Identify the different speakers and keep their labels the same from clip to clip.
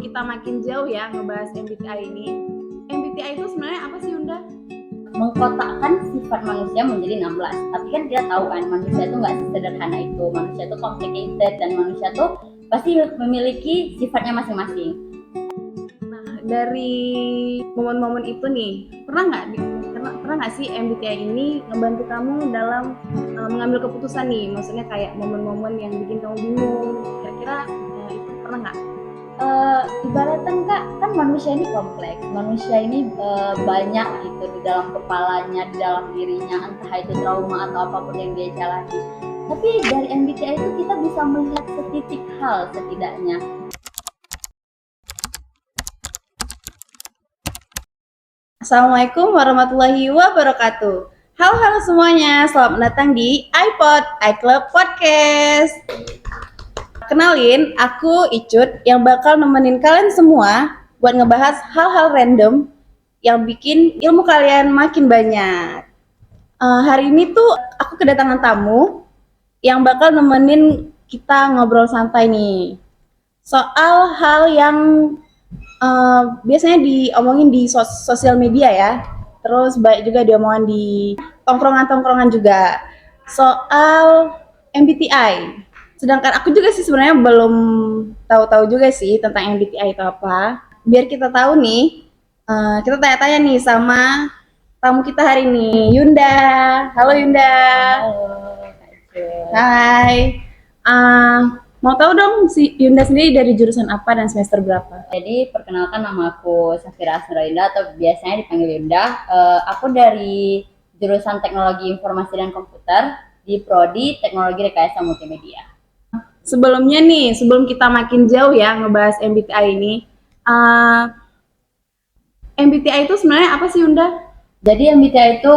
Speaker 1: sebelum kita makin jauh ya ngebahas MBTI ini, MBTI itu sebenarnya apa sih, Yunda?
Speaker 2: Mengkotakkan sifat manusia menjadi 16. Tapi kan kita tahu kan manusia itu nggak sesederhana itu. Manusia itu complicated dan manusia itu pasti memiliki sifatnya masing-masing.
Speaker 1: Nah, dari momen-momen itu nih, pernah nggak sih MBTI ini ngebantu kamu dalam mengambil keputusan nih? Maksudnya kayak momen-momen yang bikin kamu bingung. Kira-kira itu pernah nggak?
Speaker 2: Ibaratkan Kak, kan manusia ini kompleks. Manusia ini banyak gitu di dalam kepalanya, di dalam dirinya, entah itu trauma atau apapun yang dia jalani. Tapi dari MBTI itu kita bisa melihat setitik hal setidaknya.
Speaker 1: Assalamualaikum warahmatullahi wabarakatuh. Halo semuanya, selamat datang di iPod iClub Podcast. Kenalin, aku Icut yang bakal nemenin kalian semua buat ngebahas hal-hal random yang bikin ilmu kalian makin banyak. Hari ini tuh aku kedatangan tamu yang bakal nemenin kita ngobrol santai nih soal hal yang biasanya diomongin di sosial media ya, terus banyak juga diomongin di tongkrongan-tongkrongan juga soal MBTI. Sedangkan aku juga sih sebenarnya belum tahu-tahu juga sih tentang MBTI itu apa. Biar kita tahu nih, kita tanya-tanya nih sama tamu kita hari ini, Yunda. Halo Yunda.
Speaker 2: Halo,
Speaker 1: Hai. Mau tahu dong si Yunda sendiri dari jurusan apa dan semester berapa?
Speaker 2: Jadi perkenalkan, nama aku Safira Asnurainda atau biasanya dipanggil Yunda. Aku dari jurusan Teknologi Informasi dan Komputer di Prodi Teknologi Rekayasa Multimedia.
Speaker 1: Sebelum kita makin jauh ya ngebahas MBTI ini, MBTI itu sebenarnya apa sih, Yunda?
Speaker 2: Jadi MBTI itu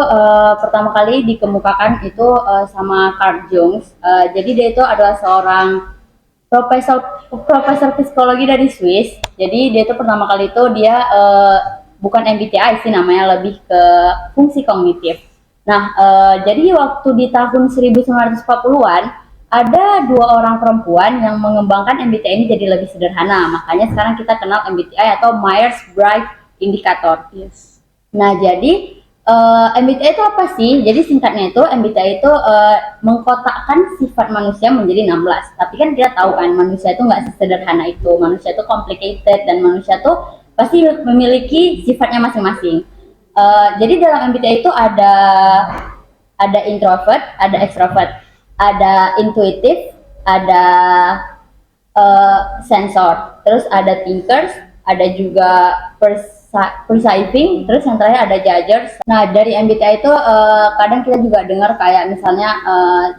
Speaker 2: pertama kali dikemukakan itu sama Carl Jung. Jadi dia itu adalah seorang profesor psikologi dari Swiss. Jadi dia itu pertama kali itu dia bukan MBTI sih namanya, lebih ke fungsi kognitif. Nah, jadi waktu di tahun 1940-an ada dua orang perempuan yang mengembangkan MBTI ini jadi lebih sederhana. Makanya sekarang kita kenal MBTI atau Myers-Briggs Indicator.
Speaker 1: Yes.
Speaker 2: Nah, jadi MBTI itu apa sih? Jadi singkatnya itu MBTI itu mengkotakkan sifat manusia menjadi 16. Tapi kan kita tahu kan manusia itu nggak sesederhana itu. Manusia itu complicated dan manusia itu pasti memiliki sifatnya masing-masing. Jadi dalam MBTI itu ada introvert, ada extrovert, ada intuitif, ada sensor, terus ada thinkers, ada juga perceiving, terus yang terakhir ada judgers. Nah, dari MBTI itu kadang kita juga dengar kayak misalnya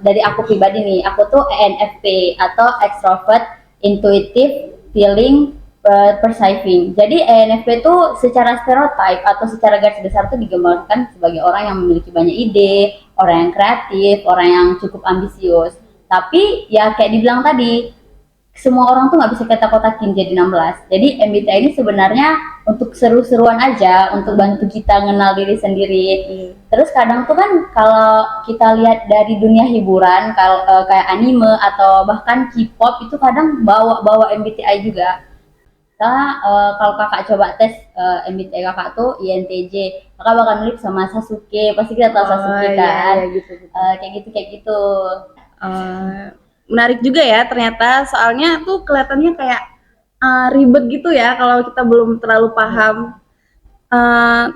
Speaker 2: dari aku pribadi nih, aku tuh ENFP atau extrovert, intuitive, feeling, perceiving. Jadi ENFP itu secara stereotype atau secara garis besar itu digambarkan sebagai orang yang memiliki banyak ide, orang yang kreatif, orang yang cukup ambisius. Tapi ya kayak dibilang tadi, semua orang tuh nggak bisa kita kotakin jadi 16. Jadi MBTI ini sebenarnya untuk seru-seruan aja, untuk bantu kita kenal diri sendiri. Terus kadang tuh kan kalau kita lihat dari dunia hiburan, kalau kayak anime atau bahkan K-pop itu kadang bawa MBTI juga. Nah, kalau kakak coba tes MBTI kakak tuh INTJ, kakak bakal mirip sama Sasuke. Pasti kita tahu Sasuke kan?
Speaker 1: Iya, gitu.
Speaker 2: Kayak gitu.
Speaker 1: Menarik juga ya ternyata, soalnya tuh kelihatannya kayak ribet gitu ya kalau kita belum terlalu paham.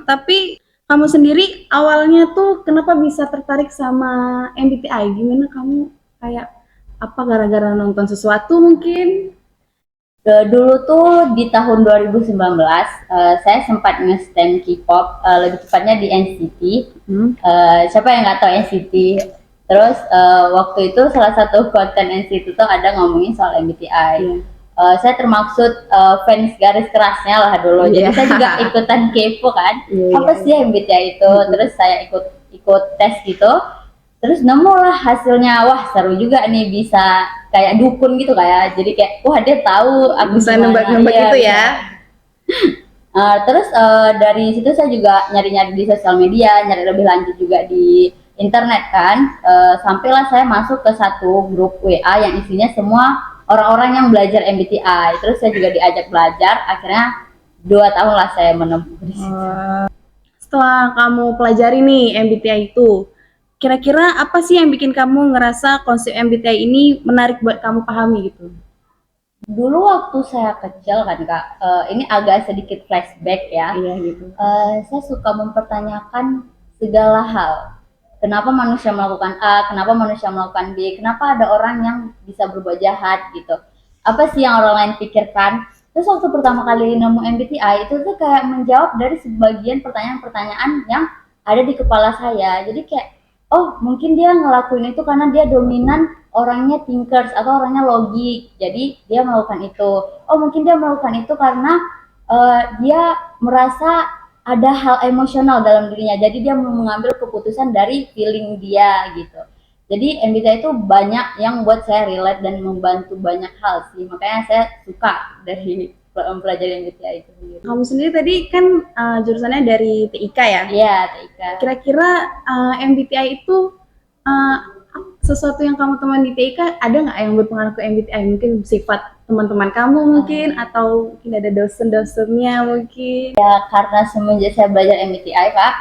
Speaker 1: Tapi kamu sendiri awalnya tuh kenapa bisa tertarik sama MBTI? Gimana kamu kayak apa, gara-gara nonton sesuatu mungkin?
Speaker 2: Dulu tuh di tahun 2019 saya sempat nge-stan K-pop, lebih tepatnya di NCT. Siapa yang nggak tahu NCT? Terus waktu itu salah satu konten NCT tuh ada ngomongin soal MBTI. Saya termaksud fans garis kerasnya lah dulu. Jadi saya juga ikutan kepo kan. Apa sih MBTI itu? Terus saya ikut tes gitu. Terus nemu lah hasilnya, wah seru juga nih, bisa kayak dukun gitu kayak. Jadi kayak wah dia tahu aku
Speaker 1: Bisa
Speaker 2: gimana.
Speaker 1: nembak-nembak
Speaker 2: Iya,
Speaker 1: gitu
Speaker 2: bisa.
Speaker 1: ya.
Speaker 2: Terus dari situ saya juga nyari-nyari di sosial media, nyari lebih lanjut juga di internet kan. Sampailah saya masuk ke satu grup WA yang isinya semua orang-orang yang belajar MBTI. Terus saya juga diajak belajar, akhirnya 2 tahun lah saya menempuh di situ.
Speaker 1: Setelah kamu pelajari nih MBTI itu, kira-kira apa sih yang bikin kamu ngerasa konsep MBTI ini menarik buat kamu pahami gitu?
Speaker 2: Dulu waktu saya kecil kan Kak, ini agak sedikit flashback ya.
Speaker 1: Iya gitu.
Speaker 2: Saya suka mempertanyakan segala hal. Kenapa manusia melakukan A, kenapa manusia melakukan B, kenapa ada orang yang bisa berbuat jahat gitu. Apa sih yang orang lain pikirkan? Terus waktu pertama kali nemu MBTI itu tuh kayak menjawab dari sebagian pertanyaan-pertanyaan yang ada di kepala saya. Jadi kayak, oh mungkin dia ngelakuin itu karena dia dominan orangnya thinkers atau orangnya logik. Jadi dia melakukan itu. Oh mungkin dia melakukan itu karena dia merasa ada hal emosional dalam dirinya. Jadi dia mengambil keputusan dari feeling dia gitu. Jadi MBTI itu banyak yang buat saya relate dan membantu banyak hal sih. Makanya saya suka dari mempelajari MBTI itu sendiri.
Speaker 1: Kamu sendiri tadi kan jurusannya dari TIK ya?
Speaker 2: Iya, TIK.
Speaker 1: Kira-kira MBTI itu uh, sesuatu yang kamu temukan di TIK ada nggak yang berpengaruh ke MBTI? Mungkin sifat teman-teman kamu mungkin atau mungkin ada dosen-dosennya mungkin.
Speaker 2: Karena semenjak saya belajar MBTI Kak,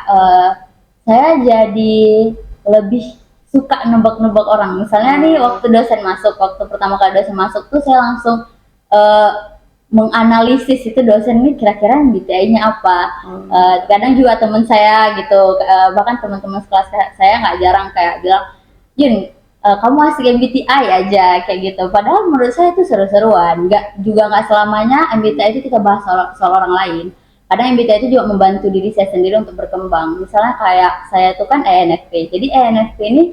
Speaker 2: saya jadi lebih suka nebak-nebak orang. Misalnya nih waktu pertama kali dosen masuk tuh saya langsung menganalisis itu dosen ini kira-kira MBTI-nya apa. Kadang juga teman saya gitu, bahkan teman-teman sekelas saya nggak jarang kayak bilang, Jun, kamu asik MBTI aja kayak gitu. Padahal menurut saya itu seru-seruan. Nggak selamanya MBTI itu kita bahas soal orang lain. Kadang MBTI itu juga membantu diri saya sendiri untuk berkembang. Misalnya kayak saya itu kan ENFP. Jadi ENFP ini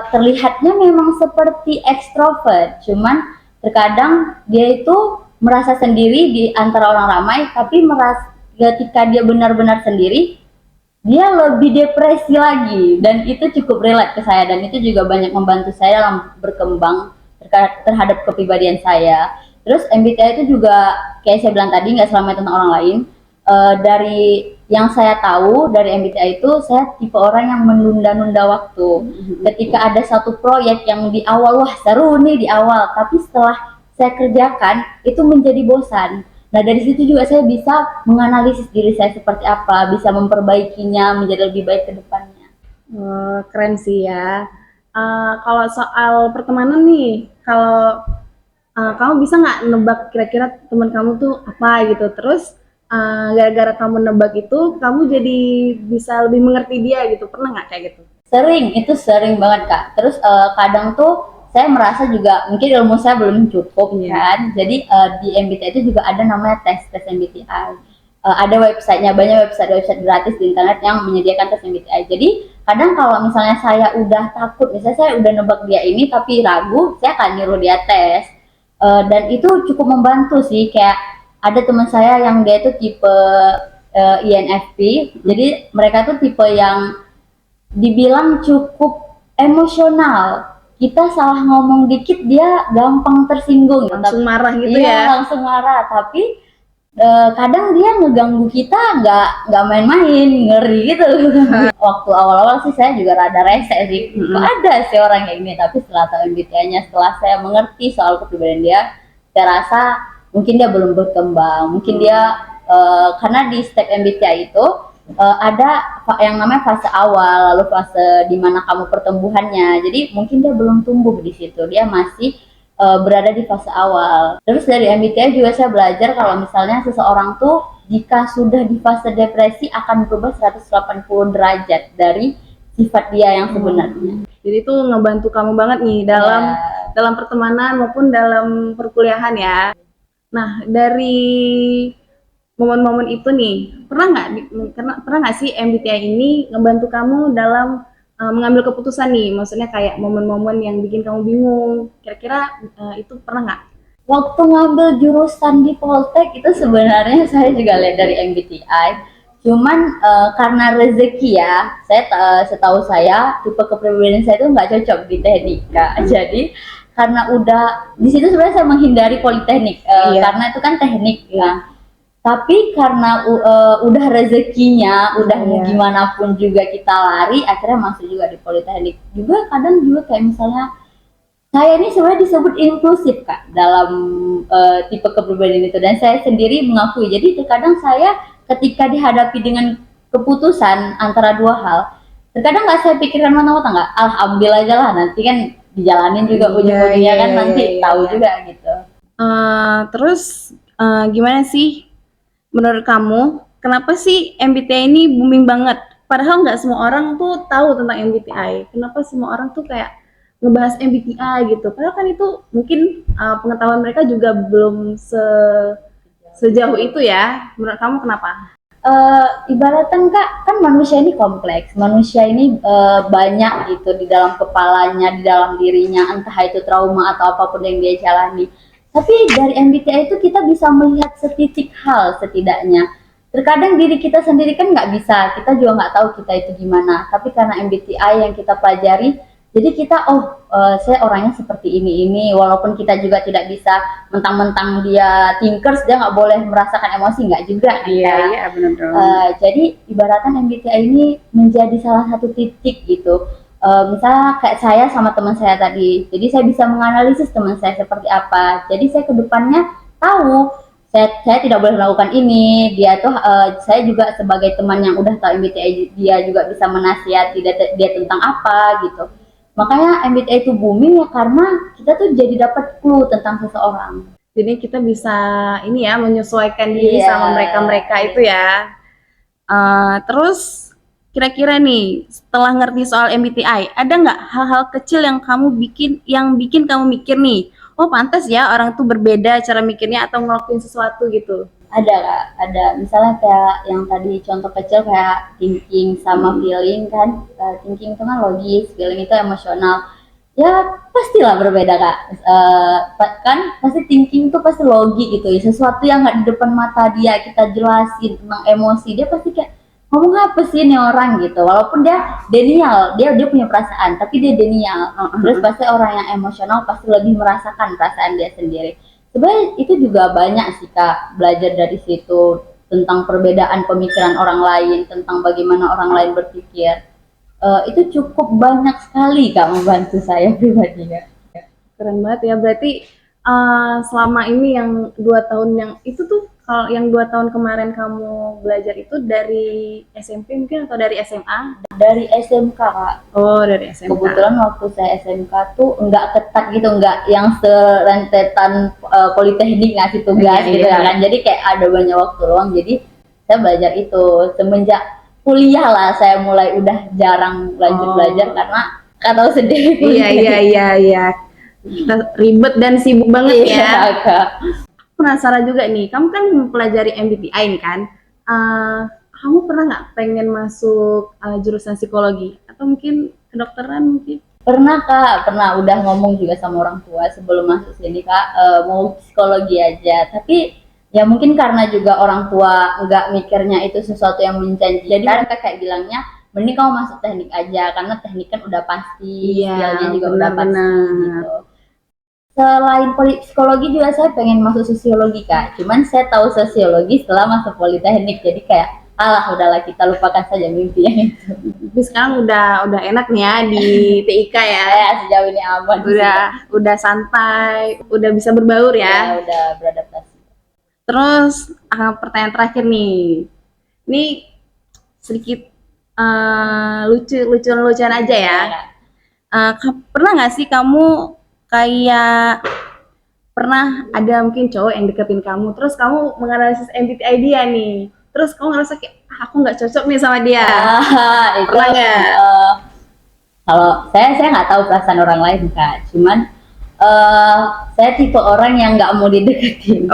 Speaker 2: terlihatnya memang seperti ekstrovert, cuman terkadang dia itu merasa sendiri di antara orang ramai, tapi ketika dia benar-benar sendiri, dia lebih depresi lagi, dan itu cukup relate ke saya, dan itu juga banyak membantu saya dalam berkembang terhadap kepribadian saya. Terus MBTI itu juga kayak saya bilang tadi nggak selamanya tentang orang lain. Dari yang saya tahu dari MBTI itu, saya tipe orang yang menunda-nunda waktu. Ketika ada satu proyek yang di awal wah seru nih di awal, tapi setelah saya kerjakan itu menjadi bosan. Nah dari situ juga saya bisa menganalisis diri saya seperti apa, bisa memperbaikinya menjadi lebih baik ke depannya.
Speaker 1: Keren sih ya. Kalau soal pertemanan nih, kalau kamu bisa nggak nebak kira-kira teman kamu tuh apa gitu, terus gara-gara kamu nebak itu, kamu jadi bisa lebih mengerti dia gitu, pernah nggak kayak gitu?
Speaker 2: Itu sering banget Kak. Terus kadang tuh saya merasa juga mungkin ilmu saya belum cukup kan. Jadi di MBTI itu juga ada namanya tes MBTI. Ada websitenya, banyak website gratis di internet yang menyediakan tes MBTI. Jadi kadang kalau misalnya saya udah takut, misalnya saya udah nebak dia ini tapi ragu, saya akan nyuruh dia tes. Dan itu cukup membantu sih. Kayak ada teman saya yang dia itu tipe INFP. Jadi mereka tuh tipe yang dibilang cukup emosional. Kita salah ngomong dikit dia gampang tersinggung,
Speaker 1: langsung marah gitu
Speaker 2: ya. Langsung marah, tapi kadang dia ngeganggu kita nggak main-main, ngeri gitu. Waktu awal-awal sih saya juga rada rese sih, ada sih orang kayak gini, tapi setelah tahu MBTI-nya, setelah saya mengerti soal kepribadian dia, saya rasa mungkin dia belum berkembang, mungkin dia karena di step MBTI itu ada yang namanya fase awal, lalu fase di mana kamu pertumbuhannya. Jadi mungkin dia belum tumbuh di situ, dia masih berada di fase awal. Terus dari MBTI juga saya belajar kalau misalnya seseorang tuh jika sudah di fase depresi akan berubah 180 derajat dari sifat dia yang sebenarnya.
Speaker 1: Jadi itu ngebantu kamu banget nih dalam pertemanan maupun dalam perkuliahan ya. Nah dari momen-momen itu nih, pernah nggak sih MBTI ini ngebantu kamu dalam mengambil keputusan nih? Maksudnya kayak momen-momen yang bikin kamu bingung, kira-kira itu pernah nggak?
Speaker 2: Waktu ngambil jurusan di Poltek itu sebenarnya saya juga lihat dari MBTI, cuman karena rezeki ya, setahu saya tipe kepribadian saya itu nggak cocok di teknika. Jadi karena udah di situ sebenarnya saya menghindari politeknik karena itu kan teknik ya. Tapi karena udah rezekinya, udah mau gimana pun juga kita lari, akhirnya masuk juga di politeknik. Juga kadang juga kayak misalnya saya ini sebenarnya disebut inklusif Kak dalam tipe kepribadian itu, dan saya sendiri mengakui. Jadi terkadang saya ketika dihadapi dengan keputusan antara dua hal, terkadang nggak saya pikirkan mata-mata, nggak, ambil aja lah, nanti kan dijalanin juga ujung-ujungnya kan, nanti tahu juga gitu.
Speaker 1: Terus gimana sih menurut kamu, kenapa sih MBTI ini booming banget? Padahal nggak semua orang tuh tahu tentang MBTI. Kenapa semua orang tuh kayak ngebahas MBTI gitu? Padahal kan itu mungkin pengetahuan mereka juga belum sejauh itu ya. Menurut kamu kenapa?
Speaker 2: Ibaratkan Kak, kan manusia ini kompleks, manusia ini banyak gitu di dalam kepalanya, di dalam dirinya, entah itu trauma atau apapun yang dia jalani. Tapi dari MBTI itu kita bisa melihat setitik hal setidaknya. Terkadang diri kita sendiri kan nggak bisa, kita juga nggak tahu kita itu gimana. Tapi karena MBTI yang kita pelajari, jadi kita saya orangnya seperti ini. Walaupun kita juga tidak bisa mentang-mentang dia thinkers, dia nggak boleh merasakan emosi, nggak juga.
Speaker 1: Iya, benar.
Speaker 2: Jadi ibaratnya MBTI ini menjadi salah satu titik gitu. Misalnya kayak saya sama teman saya tadi, jadi saya bisa menganalisis teman saya seperti apa. Jadi saya ke depannya tahu saya tidak boleh melakukan ini. Dia tuh saya juga sebagai teman yang udah tahu MBTI, dia juga bisa menasihati dia tentang apa gitu. Makanya MBTI itu booming ya karena kita tuh jadi dapat clue tentang seseorang.
Speaker 1: Jadi kita bisa ini ya, menyesuaikan diri sama mereka-mereka itu ya. Terus kira-kira nih, setelah ngerti soal MBTI, ada nggak hal-hal kecil yang bikin kamu mikir nih, oh pantas ya orang tuh berbeda cara mikirnya atau ngelakuin sesuatu gitu?
Speaker 2: Ada Kak, ada. Misalnya kayak yang tadi contoh kecil kayak thinking sama feeling kan. Thinking itu kan logis, feeling itu emosional. Ya pastilah berbeda Kak. Kan pasti thinking itu pasti logik gitu ya. Sesuatu yang nggak di depan mata dia kita jelasin tentang emosi, dia pasti kayak ngomong apa sih ini orang gitu. Walaupun dia denial, dia punya perasaan, tapi dia denial. Terus pasti orang yang emosional pasti lebih merasakan perasaan dia sendiri. Sebenarnya itu juga banyak sih Kak, belajar dari situ tentang perbedaan pemikiran orang lain, tentang bagaimana orang lain berpikir. Itu cukup banyak sekali Kak membantu saya pribadi ya.
Speaker 1: Keren banget ya, berarti selama ini yang 2 tahun yang itu tuh, kalau yang 2 tahun kemarin kamu belajar itu dari SMP mungkin atau dari SMA?
Speaker 2: Dari SMK Kak.
Speaker 1: Oh, dari SMK.
Speaker 2: Kebetulan waktu saya SMK tuh nggak ketat gitu, nggak yang serentetan politeknik ngasih tugas gitu kan. Jadi kayak ada banyak waktu luang, jadi saya belajar itu. Semenjak kuliah lah saya mulai udah jarang lanjut belajar karena nggak tahu sendiri.
Speaker 1: Iya. Ribet dan sibuk banget ya.
Speaker 2: Kak.
Speaker 1: Penasaran juga nih, kamu kan mempelajari MBTI nih kan, kamu pernah nggak pengen masuk jurusan psikologi atau mungkin kedokteran mungkin?
Speaker 2: Pernah Kak, pernah udah ngomong juga sama orang tua sebelum masuk sini Kak, mau psikologi aja. Tapi ya mungkin karena juga orang tua nggak mikirnya itu sesuatu yang menjanjikan, jadi mereka kayak bilangnya mending kamu masuk teknik aja karena teknik kan udah pasti, skillnya juga udah pasti gitu. Selain psikologi juga saya pengen masuk sosiologi Kak, cuman saya tahu sosiologi setelah masuk politeknik, jadi kayak udahlah kita lupakan saja mimpi yang itu.
Speaker 1: Tapi sekarang udah enak nih ya di TIK ya.
Speaker 2: Ya sejauh ini aman.
Speaker 1: Udah santai, udah bisa berbaur ya.
Speaker 2: Udah beradaptasi.
Speaker 1: Terus pertanyaan terakhir nih, ini sedikit lucu-lucuan aja ya. Pernah nggak sih kamu kayak pernah ada mungkin cowok yang deketin kamu, terus kamu menganalisis MBTI dia nih, terus kamu ngerasa kayak aku nggak cocok nih sama dia?
Speaker 2: Itu
Speaker 1: pernah nggak?
Speaker 2: Kalau saya nggak tahu perasaan orang lain Kak, cuman saya tipe orang yang nggak mau dideketin.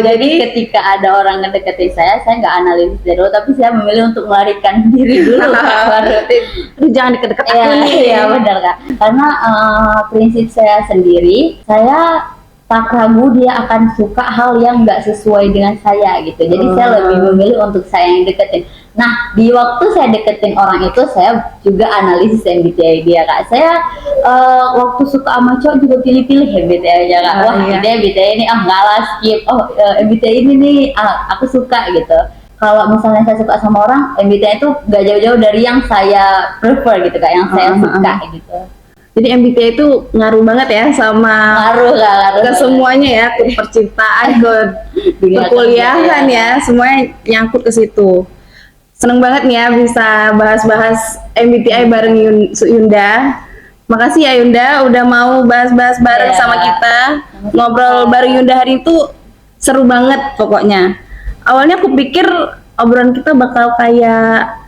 Speaker 2: Jadi ketika ada orang ngedeketin saya nggak analisis dulu, tapi saya memilih untuk melarikan diri dulu Kak.
Speaker 1: Jangan deket-deket aku nih.
Speaker 2: Iya benar Kak, karena prinsip saya sendiri, saya tak ragu dia akan suka hal yang nggak sesuai dengan saya gitu. Jadi saya lebih memilih untuk saya yang deketin. Nah di waktu saya deketin orang itu, saya juga analisis MBTI dia Kak. Saya waktu suka sama cowok juga pilih-pilih MBTI aja Kak. Wah dia MBTI ini nggak lah, skip. MBTI ini nih aku suka gitu. Kalau misalnya saya suka sama orang, MBTI itu nggak jauh-jauh dari yang saya prefer gitu Kak, yang saya suka gitu.
Speaker 1: Jadi MBTI itu ngaruh banget ya sama
Speaker 2: Ngaruh lah, ngaruh.
Speaker 1: ke semuanya ya, ke percintaan, ke
Speaker 2: Dunia
Speaker 1: perkuliahan
Speaker 2: kerja,
Speaker 1: ya, semuanya nyangkut ke situ. Seneng banget nih ya bisa bahas-bahas MBTI bareng Yunda. Makasih ya Yunda udah mau bahas-bahas bareng
Speaker 2: Iya.
Speaker 1: sama kita. Ngobrol bareng Yunda hari itu seru banget pokoknya. Awalnya aku pikir obrolan kita bakal kayak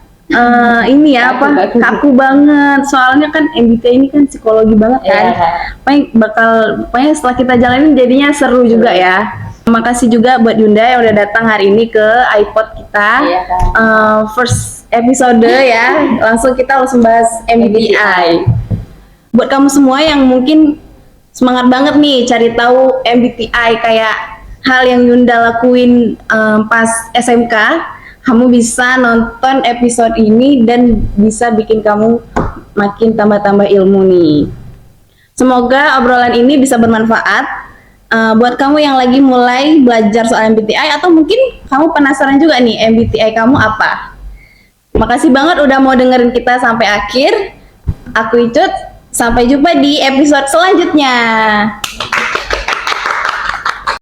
Speaker 1: ini ya apa
Speaker 2: Kaku.
Speaker 1: kaku banget. Soalnya kan MBTI ini kan psikologi banget kan.
Speaker 2: Iya.
Speaker 1: Pokoknya setelah kita jalanin jadinya seru juga ya. Makasih juga buat Yunda yang udah datang hari ini ke iPod kita.
Speaker 2: Iya, Kak.
Speaker 1: First episode ya. Kita langsung bahas MBTI. Buat kamu semua yang mungkin semangat banget nih cari tahu MBTI kayak hal yang Yunda lakuin pas SMK, kamu bisa nonton episode ini dan bisa bikin kamu makin tambah-tambah ilmu nih. Semoga obrolan ini bisa bermanfaat buat kamu yang lagi mulai belajar soal MBTI atau mungkin kamu penasaran juga nih MBTI kamu apa. Makasih banget udah mau dengerin kita sampai akhir. Aku Icut, sampai jumpa di episode selanjutnya.